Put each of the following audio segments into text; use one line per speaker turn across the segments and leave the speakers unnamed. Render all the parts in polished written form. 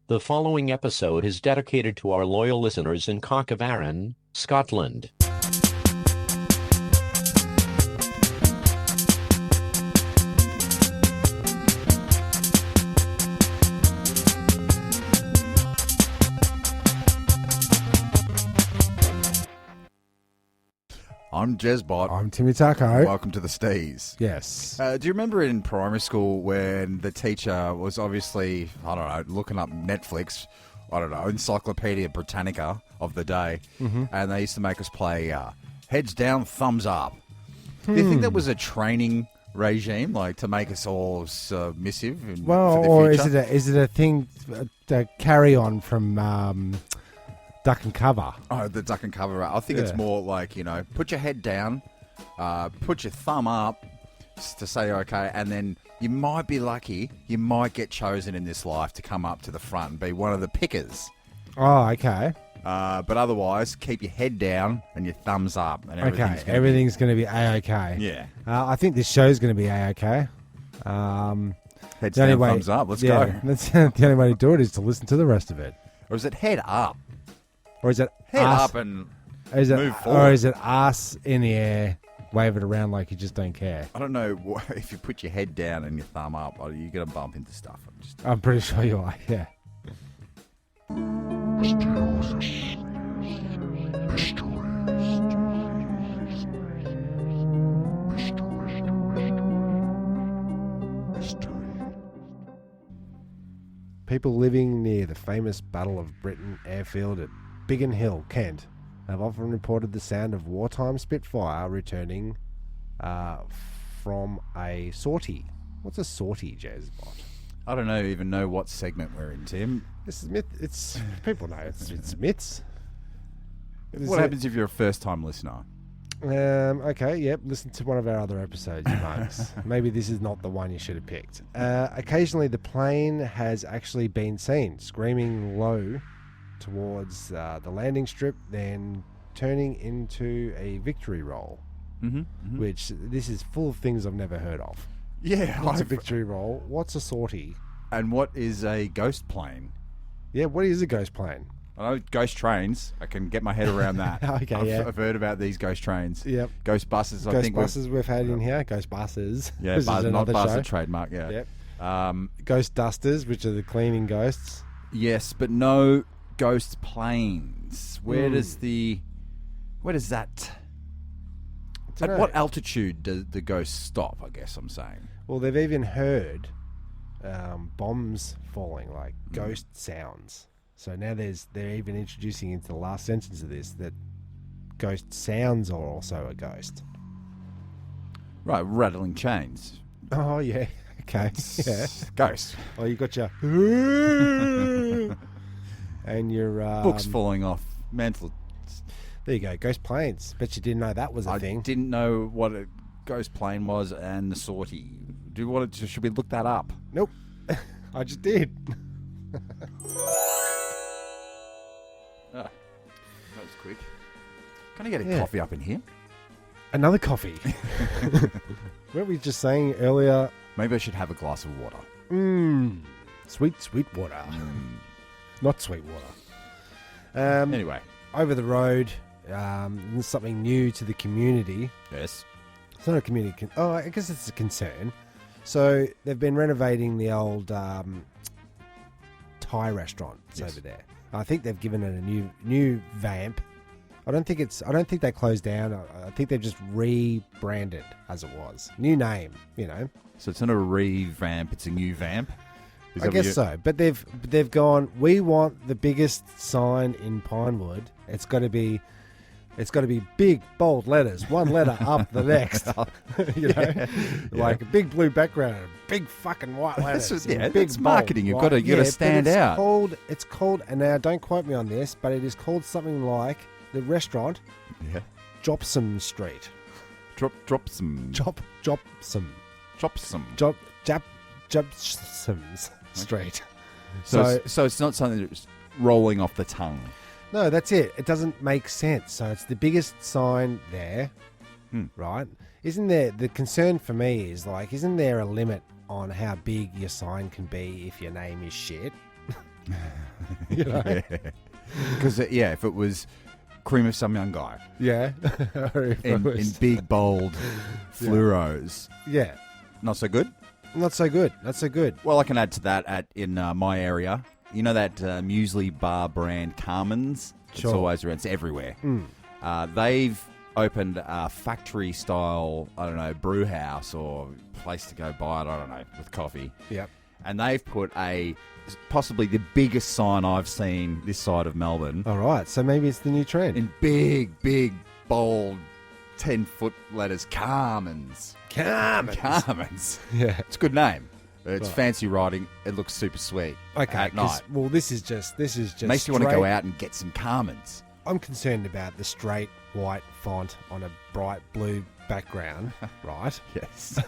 The following episode is dedicated to our loyal listeners in Cockavaran, Scotland.
I'm Jezbot.
I'm Timmy Taco.
Welcome to the STEEZ.
Yes.
Do you remember in primary school when the teacher was obviously, looking up Netflix, Encyclopedia Britannica of the day, and they used to make us play heads down, thumbs up. Do you think that was a training regime, like to make us all submissive for the future?
Is it a thing, a carry on from Duck and Cover?
Oh, the duck and cover. I think it's more like, put your head down, put your thumb up to say okay, and then you might be lucky, you might get chosen in this life to come up to the front and be one of the pickers.
Oh, okay.
But otherwise, keep your head down and your thumbs up. And
everything's going to be A-okay.
Yeah.
I think this show's going to be A-okay.
Heads down, thumbs up. Let's go.
That's the only way to do it is to listen to the rest of it.
Or is it head up?
Or is it
head
ass,
up and
move
forward?
Or is it ass in the air, wave it around like you just don't care?
I don't know. If you put your head down and your thumb up, you're going to bump into stuff.
I'm pretty sure you are, yeah. People living near the famous Battle of Britain airfield at Biggin Hill, Kent, have often reported the sound of wartime Spitfire returning from a sortie. What's a sortie, Jezbot?
I don't even know what segment we're in, Tim.
This is myth. It's people know it's myths.
What happens if you're a first-time listener?
Okay, yep. Listen to one of our other episodes, you mugs. Maybe this is not the one you should have picked. Occasionally, the plane has actually been seen screaming low towards the landing strip, then turning into a victory roll. Which this is full of things I've never heard of.
Yeah,
what's a victory roll? What's a sortie?
And what is a ghost plane?
Yeah, what is a ghost plane?
I know ghost trains. I can get my head around that. I've heard about these ghost trains.
Yep.
Ghost buses.
I think we've had in here. Ghost buses.
Yeah, not bus, a trademark. Yeah.
Yep. Ghost dusters, which are the cleaning ghosts.
Yes, but no ghost planes. Where does that? At what altitude does the ghost stop? I guess I'm saying.
Well, they've even heard bombs falling, like ghost sounds. So now they're even introducing into the last sentence of this that ghost sounds are also a ghost.
Right, rattling chains.
Oh, yeah. Okay. Yeah.
Ghost.
Oh, you got your... and your...
books falling off. Mantle.
There you go. Ghost planes. Bet you didn't know that was a thing.
I didn't know what a ghost plane was and the sortie. Should we look that up?
Nope. I just did.
That was quick. Can I get a coffee up in here?
Another coffee. Weren't we just saying earlier?
Maybe I should have a glass of water.
Sweet water. Not sweet water.
Anyway.
Over the road, something new to the community.
Yes.
It's not a community... I guess it's a concern. So they've been renovating the old Thai restaurant over there. I think they've given it a new vamp. I don't think they closed down. I think they've just rebranded as it was. New name,
So it's not a revamp, it's a new vamp?
I guess so. But they've gone, we want the biggest sign in Pinewood. It's got to be big, bold letters, one letter up the next. Like a big blue background, big fucking white letters.
That's marketing. You've got to stand out.
It's called, and now don't quote me on this, but it is called something like the restaurant.
Yeah.
Jopsom Street.
Jopsom.
Jopsom's Street.
So it's not something that's rolling off the tongue.
No, that's it. It doesn't make sense. So it's the biggest sign there, right? Isn't there, the concern for me is isn't there a limit on how big your sign can be if your name is shit? You know?
Because, if it was cream of some young guy
Yeah. Or if it
in
was-
big, bold fluoros,
yeah.
not so good.
Not so good. Not so good.
Well, I can add to that in my area. You know that muesli bar brand Carmen's?
Sure.
It's always around. It's everywhere. They've opened a factory-style, I don't know, brew house or place to go buy it, I don't know, with coffee.
Yep.
And they've put possibly the biggest sign I've seen this side of Melbourne
All right. So maybe it's the new trend.
in big, bold, 10-foot letters, Carmen's. Carmen's.
Yeah.
It's a good name. It's
Right.
fancy writing. It looks super sweet.
Okay.
At night.
Well, this is just
Makes you want to go out and get some Carmen's.
I'm concerned about the straight white font on a bright blue background, right?
Yes.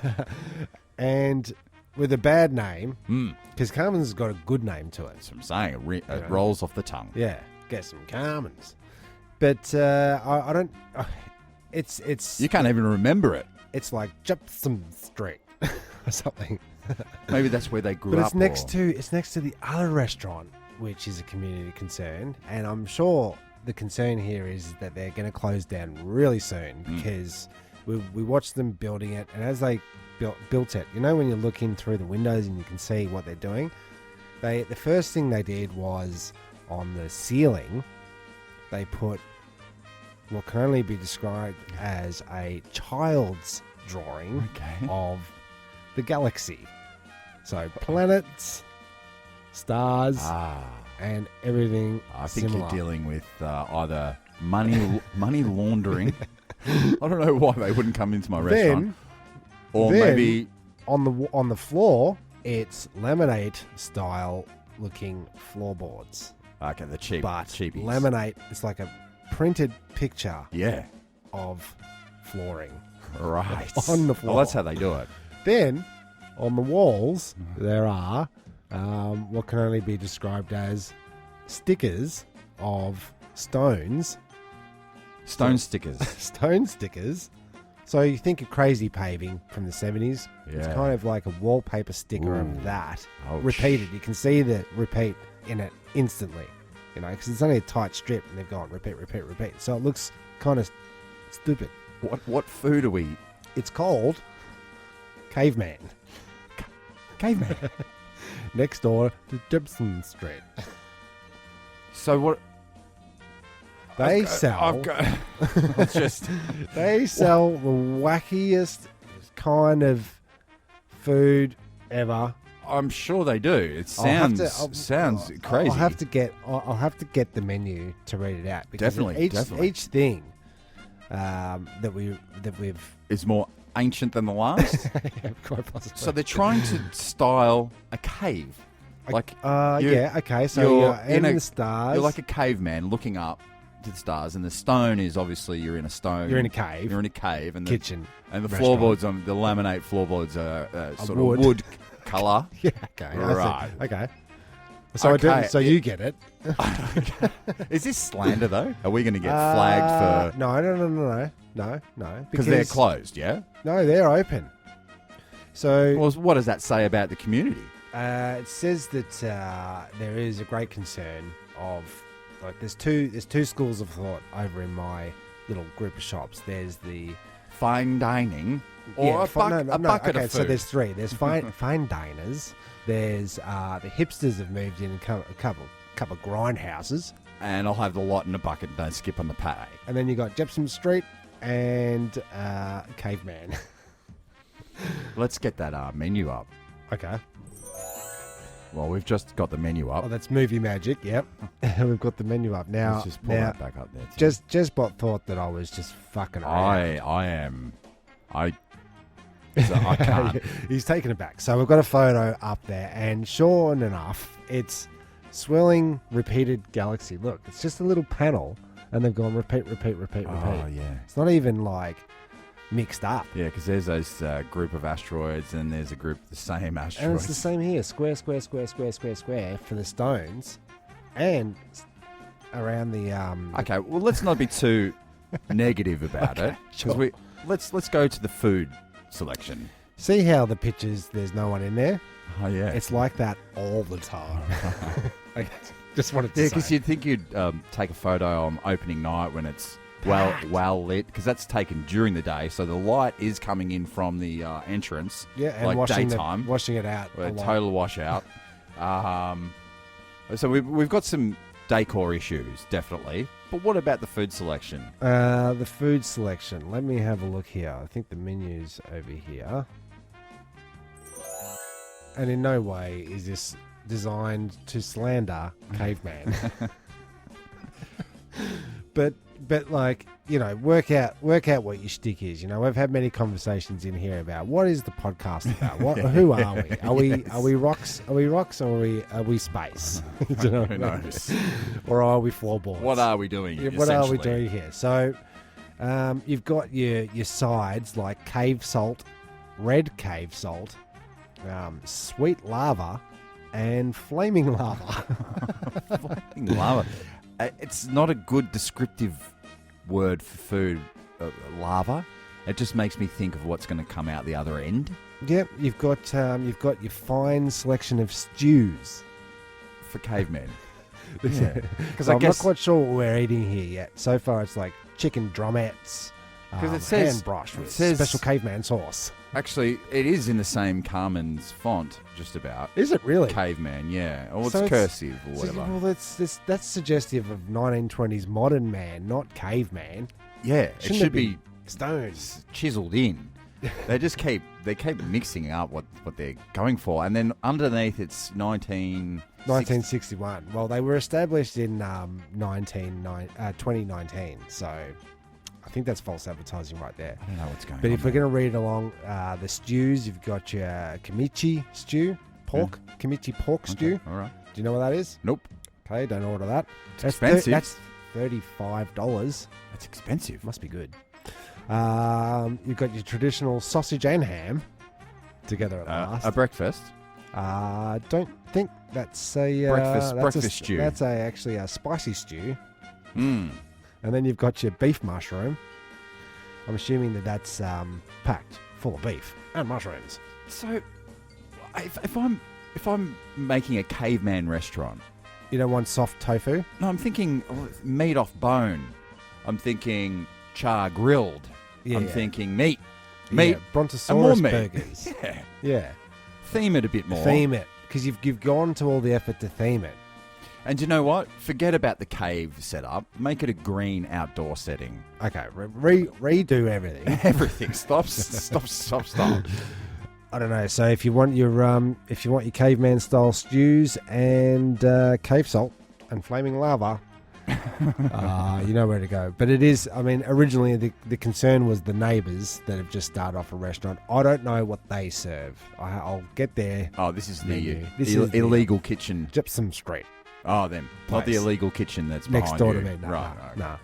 And with a bad name,
Mm.
because Carmen's has got a good name to it.
That's what I'm saying. It
Yeah.
rolls off the tongue.
Yeah, get some Carmen's. But I don't. It's
You can't even remember it.
it's like Jepson Street or something.
Maybe that's where they grew
But
up.
it's next to the other restaurant, which is a community concern, and I'm sure the concern here is that they're going to close down really soon because we watched them building it, and as they built it, you know, when you look in through the windows and you can see what they're doing, the first thing they did was on the ceiling they put what can only be described as a child's drawing
Okay.
of the galaxy. So planets, stars, and everything
I think
similar.
you're dealing with either money laundering. I don't know why they wouldn't come into my restaurant. Or
then
maybe
on the floor, it's laminate style looking floorboards.
okay, the cheapies.
Laminate, it's like a printed picture
Yeah.
of flooring.
Right.
On the floor.
Well, that's how they do it.
Then, on the walls, there are what can only be described as stickers of stones.
Stone stickers.
Stone stickers. So you think of crazy paving from the 70s. It's
Yeah.
kind of like a wallpaper sticker
Ooh.
of that.
Ouch.
Repeated. You can see the repeat in it instantly. You know, because it's only a tight strip and they've gone repeat. So it looks kind of stupid.
What food are we?
It's called Caveman.
Caveman.
Next door to Gibson Street.
So what?
They
I've
sell
got, it's just
they sell the wackiest kind of food ever.
I'm sure they do. It
I'll have
sounds
to-
crazy.
I'll have to get the menu to read it out because
Definitely.
each thing that we've
Is more ancient than the last.
quite possibly.
So they're trying to style a cave. Like you-
yeah, okay. So
you're
you're in
in
the stars.
You're like a caveman looking up to the stars, and the stone is obviously you're in a stone.
You're in a cave.
You're in a cave, and
kitchen.
and the
restaurant.
floorboards on the laminate floorboards are sort
wood.
of wood colour.
Yeah. Okay. I see.
Right.
Okay. So
Okay.
I do. So you get it.
Is this slander though? Are we going to get flagged for?
No.
Because they're closed, yeah.
No, they're open. So
Well, what does that say about the community?
it says that there is a great concern of like there's two schools of thought over in my little group of shops. There's the
Fine dining or a bucket
okay,
of
so
food?
there's three. There's fine diners. There's the hipsters have moved in a couple grindhouses,
And I'll have the lot in a bucket. Don't skip on the pate.
and then you got Jepson Street and Caveman.
Let's get that menu up.
Okay.
Well, we've just got the menu up.
Oh, that's movie magic. Yep. We've got the menu up now.
Let's just pull that back up there.
Jezbot thought that I was just fucking around.
I can't.
He's taken it back. So we've got a photo up there, and sure enough, it's swirling repeated galaxy. Look, it's just a little panel, and they've gone repeat.
Oh, yeah.
It's not even like mixed up.
Yeah, because there's those group of asteroids, and there's a group of the same
And it's
asteroids.
the same here. Square for the stones, and around the
Okay, well, let's not be too negative about it.
sure.
Because let's go to the food selection.
See how the pictures, there's no one in there?
Oh, yeah.
It's like that all the time. Okay. Just wanted to
Yeah,
say.
because you'd think you'd take a photo on opening night when it's well lit, because that's taken during the day, so the light is coming in from the entrance.
Yeah, and
like
washing
daytime,
washing it out.
a
a lot.
total washout. So we've got some decor issues, definitely. But what about the food selection?
The food selection. Let me have a look here. I think the menu's over here. And in no way is this designed to slander caveman. but like, you know, work out what your shtick is. You know, we've had many conversations in here about what is the podcast about. Who are we? Are we rocks? Are we rocks, or are we space? Do you know what I mean?
knows?
Or are we floorboards?
What are we doing?
Yeah, what are we doing here? So, you've got your sides like cave salt, red cave salt, sweet lava, and flaming lava.
Flaming lava. It's not a good descriptive word for food, lava. It just makes me think of what's going to come out the other end.
Yep, you've got your fine selection of stews
For cavemen.
Yeah, because I'm not quite sure what we're eating here yet. So far, it's like chicken drumettes,
it says
hand brush with special caveman sauce.
Actually, it is in the same Carmen's font, just about.
Is it really?
Caveman, yeah. Or it's
So
cursive or
So,
whatever.
well, that's suggestive of 1920s modern man, not caveman.
Yeah, it
Shouldn't
should
it be
be
stones.
chiseled in. They keep mixing up what they're going for, and then underneath it's
1961. Well, they were established in 2019, so I think that's false advertising right there.
I don't know what's going on.
But if we're going to read along the stews, you've got your kimchi stew, pork, kimchi pork stew.
All right.
Do you know what that is?
Nope.
Okay, don't order that.
It's expensive.
That's $35.
That's expensive.
Must be good. You've got your traditional sausage and ham together at last.
A breakfast.
Don't think that's a
breakfast stew.
That's actually a spicy stew.
Mm.
And then you've got your beef mushroom. I'm assuming that's packed full of beef and mushrooms.
So, if I'm making a caveman restaurant,
You don't want soft tofu?
no, I'm thinking meat off bone. I'm thinking char grilled. I'm thinking meat.
Yeah, Brontosaurus
and more meat.
burgers.
Yeah.
Yeah.
Theme it a bit more.
Theme it. Because you've gone to all the effort to theme it.
And you know what? Forget about the cave setup. Make it a green outdoor setting.
Okay, redo everything.
Everything. Stop.
I don't know. So if you want your caveman style stews and cave salt and flaming lava, you know where to go. But it is. I mean, originally the concern was the neighbours that have just started off a restaurant. I don't know what they serve. I'll get there.
Oh, this is
Menu.
the
This is the
illegal kitchen.
Gypsum Street.
Oh, them. Not the
Place.
illegal kitchen that's
Next
behind
door
you.
to me. No,
Right.
no.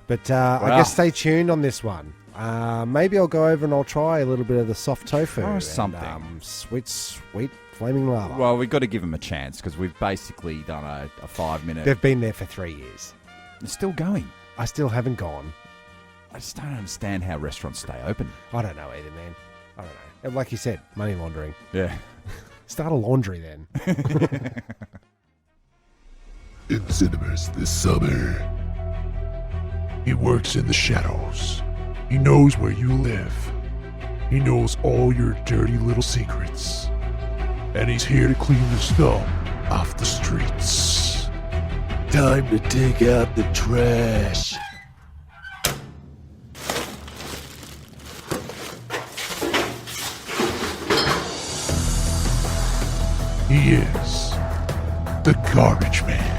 But I guess stay tuned on this one. Maybe I'll go over and I'll try a little bit of the soft tofu.
Try
and,
something.
Sweet flaming lava.
Well, we've got to give them a chance because we've basically done a 5-minute.
They've been there for 3 years.
It's still going.
I still haven't gone.
I just don't understand how restaurants stay open.
I don't know either, man. I don't know. Like you said, money laundering.
Yeah.
Start a laundry then.
In cinemas this summer. He works in the shadows. He knows where you live. He knows all your dirty little secrets. And he's here to clean the scum off the streets. Time to take out the trash. He is the Garbage Man.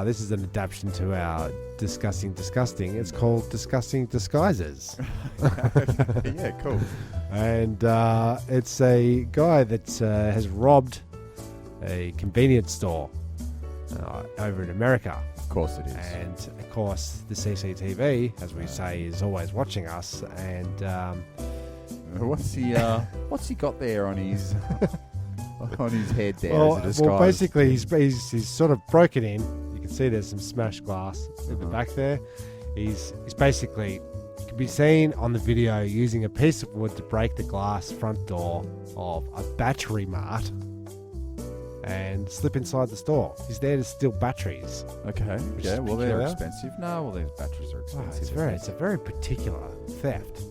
This is an adaptation to our Discussing Disgusting. It's called Discussing Disguises.
Yeah, cool.
And it's a guy that has robbed a convenience store over in America.
Of course it is.
And, of course, the CCTV, as we say, is always watching us. And
What's he got there on his head there as a disguise?
well, basically, he's sort of broken in. You can see there's some smashed glass at the back there. He's basically can be seen on the video using a piece of wood to break the glass front door of a battery mart and slip inside the store. He's there to steal batteries.
Okay.
Which
Yeah,
is
well, they're
peculiar.
expensive. No, well, these batteries are
Oh,
expensive.
it's a very particular theft.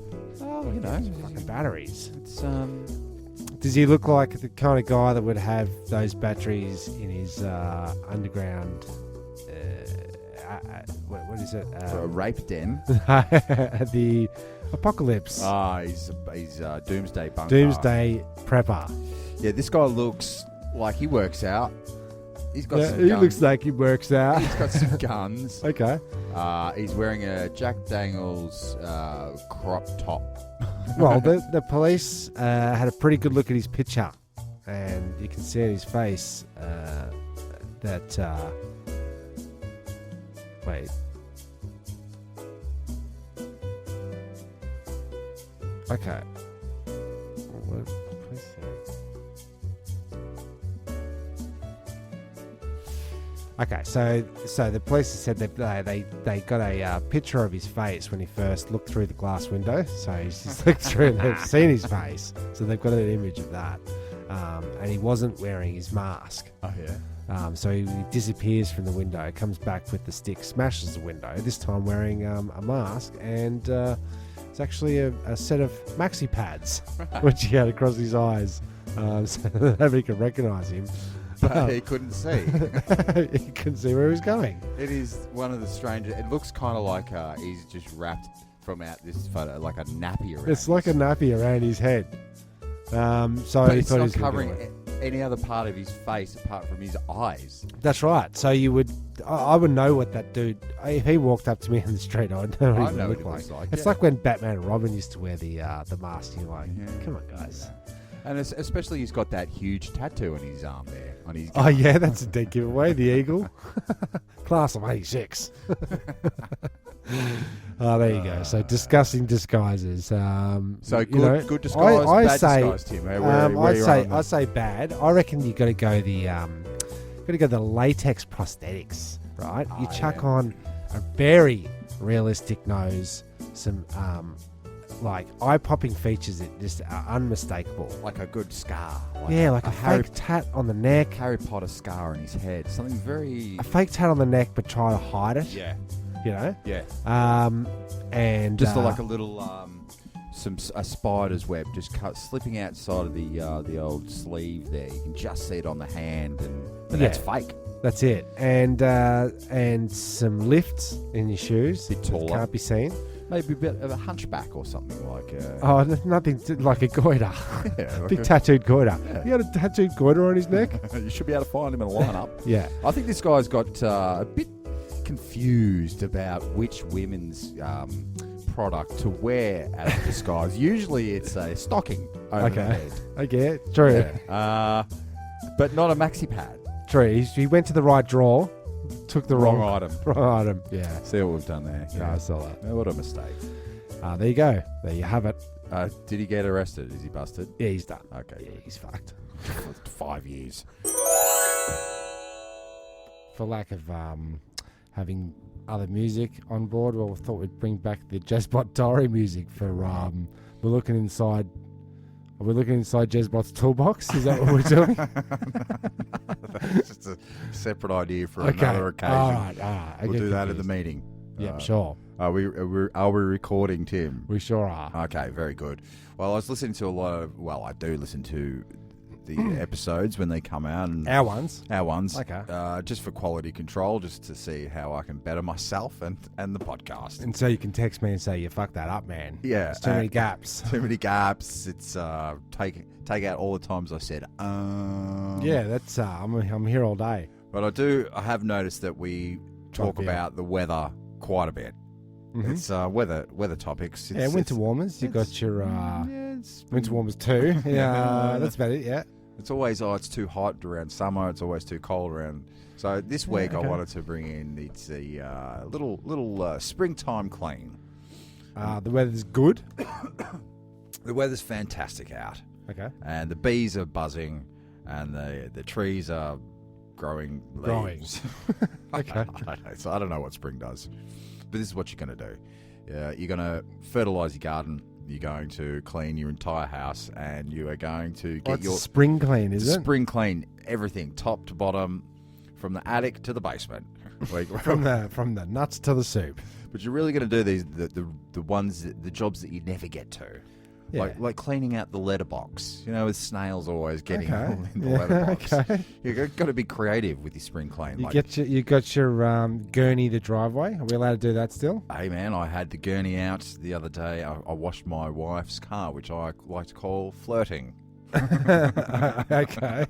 Oh, you know.
Fucking batteries.
It's,
Does he look like the kind of guy that would have those batteries in his underground? What is it?
a rape den.
The apocalypse.
He's doomsday bunker.
Doomsday prepper.
Yeah, this guy looks like he works out. He's got some
He
guns.
looks like he works out.
He's got some guns.
Okay.
He's wearing a Jack Daniels crop top.
Well, the police had a pretty good look at his picture, and you can see on his face that. Wait. Okay. What did the police say? Okay, so the police said that they got a picture of his face when he first looked through the glass window. So he's just looked through and they've seen his face. So they've got an image of that. And he wasn't wearing his mask.
Oh, yeah.
So he disappears from the window, comes back with the stick, smashes the window, this time wearing a mask, and it's actually a set of maxi pads, which he had across his eyes, so that nobody could recognise him.
But he couldn't see.
He couldn't see where he was going.
It is one of the strangest. It looks kind of like he's just wrapped from out this photo, like a nappy around.
It's like a nappy around his head. So
But
he
it's
thought he
not
was gonna
covering
do it.
any other part of his face apart from his eyes.
That's right. So you would, I would know what that dude. If he walked up to me in the street, I would know what
I
he would
know
look
what he
like.
looks like,
It's
yeah.
like when Batman and Robin used to wear the mask. You're like,
Yeah.
come on, guys.
And especially he's got that huge tattoo on his arm there. On his
Oh yeah, that's a dead giveaway. The eagle, class of '86. Oh, there you go. So disgusting disguises.
So
you
good,
know,
good disguise,
I
bad
say,
disguise, Tim. Where
I'd say bad. I reckon you got to go the latex prosthetics, right? You chuck
yeah.
on a very realistic nose, some like eye-popping features that just are unmistakable.
like a good scar.
Like a
Harry,
fake tat on the neck.
Harry Potter scar on his head. Something very.
A fake tat on the neck, but try to hide it.
Yeah,
You know.
yeah.
And
Just like a little a spider's web just slipping outside of the old sleeve there. You can just see it on the hand, but that's fake.
That's it. And some lifts in your shoes.
Bit
that
taller.
Can't be seen.
Maybe a bit of a hunchback or something like.
Oh, nothing like a goiter.
Yeah,
Big tattooed goiter. He had a tattooed goiter on his neck.
You should be able to find him in a lineup.
Yeah.
I think this guy's got a bit confused about which women's product to wear as a disguise. Usually it's a stocking over the head.
Okay. True.
Yeah. But not a maxi pad.
True. He went to the right drawer, took the
Wrong
wrong
item.
Wrong item. Yeah.
See what we've done there.
Yeah, I saw that.
What a mistake.
There you go. There you have it.
Did he get arrested? Is he busted?
Yeah, he's done.
Okay.
Yeah, he's fucked.
5 years.
For lack of having other music on board, well, we thought we'd bring back the Jezbot diary music for we're looking inside. Are we looking inside Jezbot's toolbox? Is that what we're doing?
That's just a separate idea for
Okay.
another occasion.
All right. I
We'll
get
do that at the
confused.
meeting.
Yep, sure.
Are we recording, Tim?
We sure are.
Okay, very good. Well, I was listening to I do listen to the episodes when they come out. And
Our ones.
Our ones.
Okay.
Just for quality control, just to see how I can better myself and the podcast.
And so you can text me and say, you fucked that up, man.
Yeah.
There's too many gaps.
Too many gaps. It's take out all the times I said,
Yeah, that's I'm here all day.
But I have noticed that we talk about the weather quite a bit.
Mhm.
It's weather topics.
Yeah, winter warmers. You got your
it's
winter warmers too. Yeah, that's about it. Yeah.
It's always it's too hot around summer. It's always too cold around. So this week
okay.
I wanted to bring in a little springtime clean.
The weather's good.
The weather's fantastic out,
Okay.
and the bees are buzzing, and the trees are growing leaves.
Okay.
I don't know what spring does, but this is what you're going to do. You're going to fertilise your garden. You're going to clean your entire house, and you are going to get your
spring clean, is it?
Spring clean everything, top to bottom, from the attic to the basement,
from the nuts to the soup.
But you're really going to do the jobs that you never get to.
Yeah.
Like cleaning out the letterbox, with snails always getting
Okay.
in the letterbox.
Okay.
You've got to be creative with your spring clean.
You got your gurney the driveway. Are we allowed to do that still?
Hey man, I had the gurney out the other day. I washed my wife's car, which I like to call flirting.
Okay.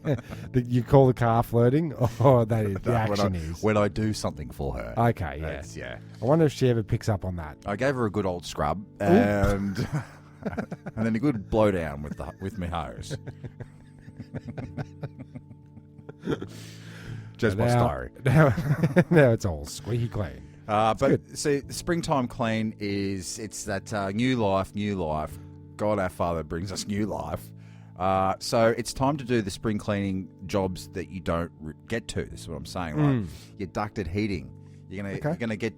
You call the car flirting? Or that is the action is?
When I do something for her.
Okay, yeah. I wonder if she ever picks up on that.
I gave her a good old scrub and... and then a good blowdown with my hose. Jezbot diary.
Now it's all squeaky clean.
But see, springtime clean it's that new life. God our Father brings us new life. So it's time to do the spring cleaning jobs that you don't get to. This is what I'm saying. Like your ducted heating. You're gonna get.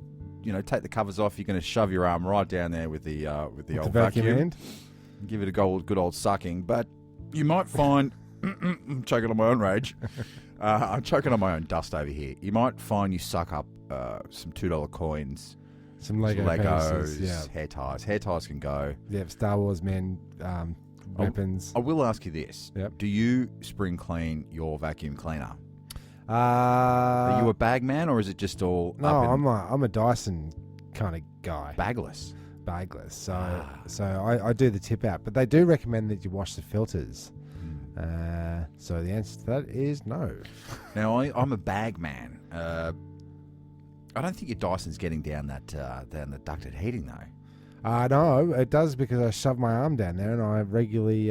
Take the covers off. You're going to shove your arm right down there with the old vacuum
end.
Give it a good old sucking. But you might find I'm choking on my own rage. I'm choking on my own dust over here. You might find you suck up some $2 coins,
some Legos,
hair ties. Hair ties can go.
Yeah, Star Wars men, weapons.
I will ask you this:
Yep.
Do you spring clean your vacuum cleaner? Are you a bag man, or is it just all?
No, I'm a Dyson kind of guy.
Bagless.
So I do the tip out, but they do recommend that you wash the filters. So the answer to that is no.
Now I'm a bag man. I don't think your Dyson's getting down the ducted heating though.
No, it does because I shove my arm down there and I regularly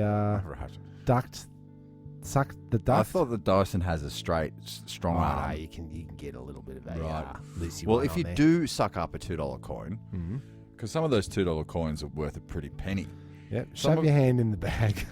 suck the dust.
I thought the Dyson has a strong arm.
You can get a little bit of a
right.
Lucy.
Well, if you do suck up a $2 coin, because some of those $2 coins are worth a pretty penny.
Yep. Shove your hand in the bag,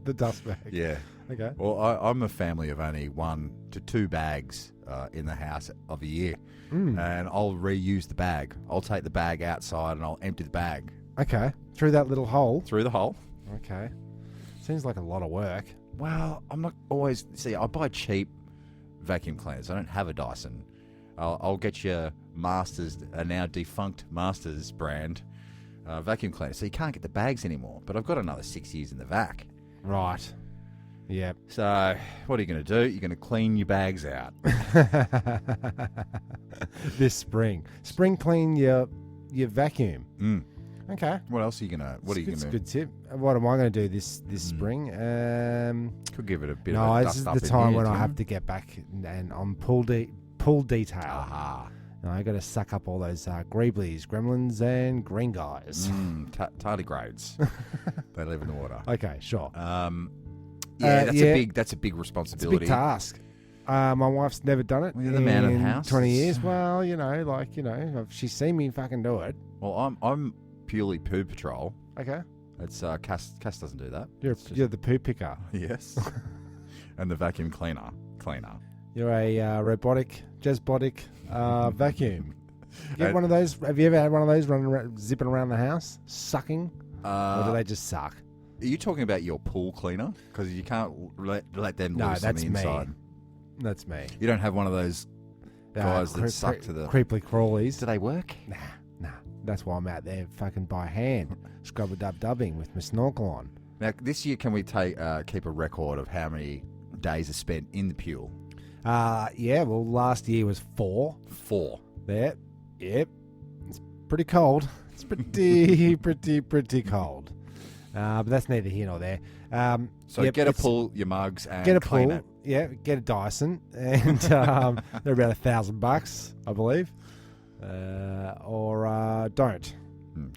the dust bag.
Yeah.
Okay.
Well, I'm a family of only 1 to 2 bags in the house of a year, and I'll reuse the bag. I'll take the bag outside and I'll empty the bag.
Okay. Through that little hole.
Through the hole.
Okay. Seems like a lot of work.
Well, I'm not always... See, I buy cheap vacuum cleaners. I don't have a Dyson. I'll get your Masters, a now defunct Masters brand vacuum cleaner. So you can't get the bags anymore. But I've got another 6 years in the vac.
Right. Yep.
So what are you going to do? You're going to clean your bags out.
This spring. Spring clean your vacuum. Okay.
What else are you gonna? What are you gonna?
It's a good tip. What am I going to do this spring?
Could give it a bit of a dust up.
This is the time when I have to get back and on pool detail.
Aha.
I got to suck up all those greeblies, gremlins, and green guys.
Tardigrades. They live in the water.
Okay, sure.
That's a big responsibility.
It's a big task. My wife's never done it.
Well, you're the man of the house.
20 years. Well, she's seen me fucking do it.
Well, I'm purely poo patrol.
Okay.
It's Cass doesn't do that.
You're the poo picker.
Yes. And the vacuum cleaner.
You're a robotic, Jezbotic vacuum. You get one of those? Have you ever had one of those running around, zipping around the house, sucking? Or do they just suck?
Are you talking about your pool cleaner? Because you can't let them loose on the inside.
That's me.
You don't have one of those guys that suck to the...
Creeply crawlies.
Do they work?
Nah. That's why I'm out there fucking by hand, scrub-a-dub-dubbing with my snorkel on.
Now, this year, can we keep a record of how many days are spent in the pool?
Well, last year was 4.
4.
There. Yep. It's pretty cold. It's pretty cold. But that's neither here nor there.
Get a pool, your mugs, and
get a
clean
pool.
it.
Yeah, get a Dyson, and they're about $1,000, I believe. Or don't.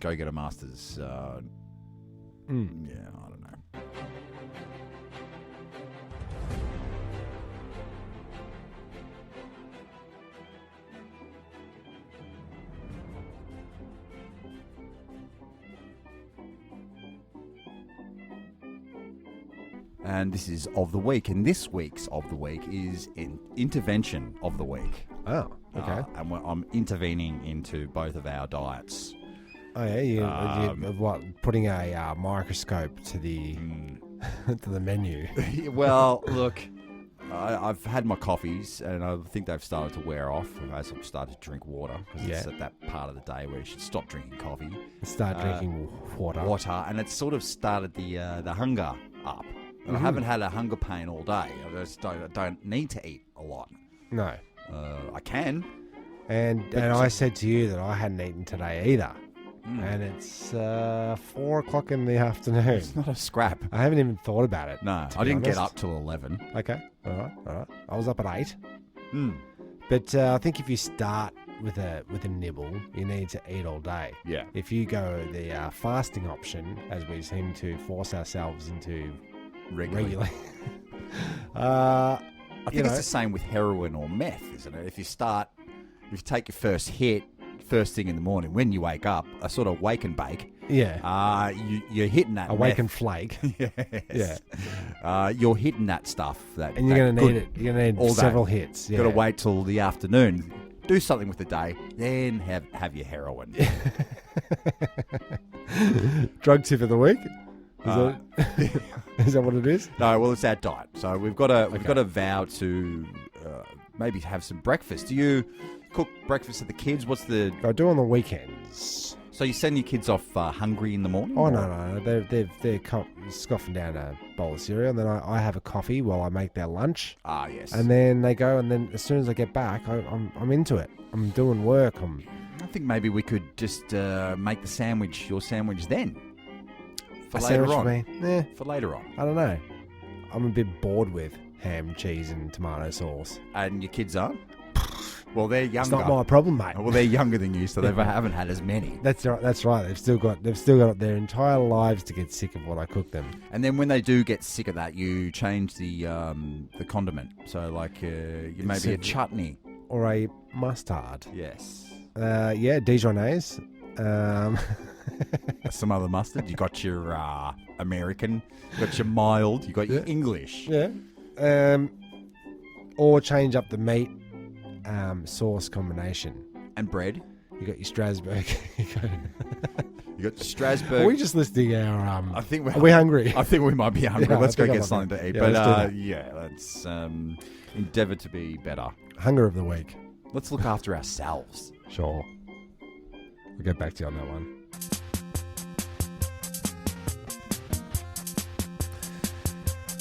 Go get a Masters. Yeah, I don't know. And this is of the week, and this week's of the week is intervention of the week.
Oh. Okay.
And I'm intervening into both of our diets.
Oh yeah, you putting a microscope to the to the menu.
Well, look, I've had my coffees, and I think they've started to wear off as I've started to drink water, because it's at that part of the day where you should stop drinking coffee.
Start drinking water.
And it's sort of started the hunger up. And I haven't had a hunger pain all day. I don't need to eat a lot.
No.
I can.
And I said to you that I hadn't eaten today either. And it's 4 o'clock in the afternoon.
It's not a scrap.
I haven't even thought about it.
No, I didn't get up till 11.
Okay, all right. I was up at 8. But I think if you start with a nibble, you need to eat all day.
Yeah.
If you go the fasting option, as we seem to force ourselves into regularly,
I think it's the same with heroin or meth, isn't it? If you take your first hit first thing in the morning when you wake up, a sort of wake and bake.
Yeah.
You're hitting that.
A wake and flake.
Yes. Yeah. You're hitting that stuff.
And you're going to need it. You're going to need several hits.
You've got to wait till the afternoon. Do something with the day, then have your heroin.
Drug tip of the week? Is that what it is?
No, well, it's our diet. So we've got to vow to maybe have some breakfast. Do you cook breakfast for the kids?
I do on the weekends.
So you send your kids off hungry in the morning?
Oh, no. They're scoffing down a bowl of cereal, and then I have a coffee while I make their lunch.
Ah, yes.
And then they go, and then as soon as I get back, I'm into it. I'm doing work.
I think maybe we could just make your sandwich then. For later on. For later on.
I don't know. I'm a bit bored with ham, cheese, and tomato sauce.
And your kids aren't? Well, they're younger.
It's not my problem, mate.
Well, they're younger than you, so they haven't had as many.
That's right. They've still got their entire lives to get sick of what I cook them.
And then when they do get sick of that, you change the condiment. So like maybe a chutney
or a mustard.
Yes.
Dijonnaise.
Some other mustard. You got your American. You got your mild. You got your English.
Yeah. Or change up the meat. Sauce combination.
And bread.
You got your Strasbourg.
You got your Strasbourg.
Are we just listing our...
are
we hungry?
I think we might be hungry.
Yeah,
let's go get something to eat.
Yeah,
let's endeavour to be better.
Hunger of the week.
Let's look after ourselves.
Sure. We'll get back to you on that one.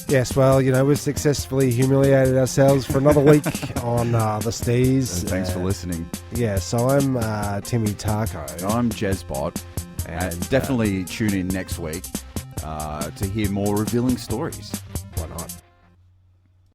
Yes, well, we've successfully humiliated ourselves for another week on the STEEZ.
Thanks for listening.
Yeah, so I'm Timmy Tarko.
I'm Jezbot. And definitely tune in next week to hear more revealing stories.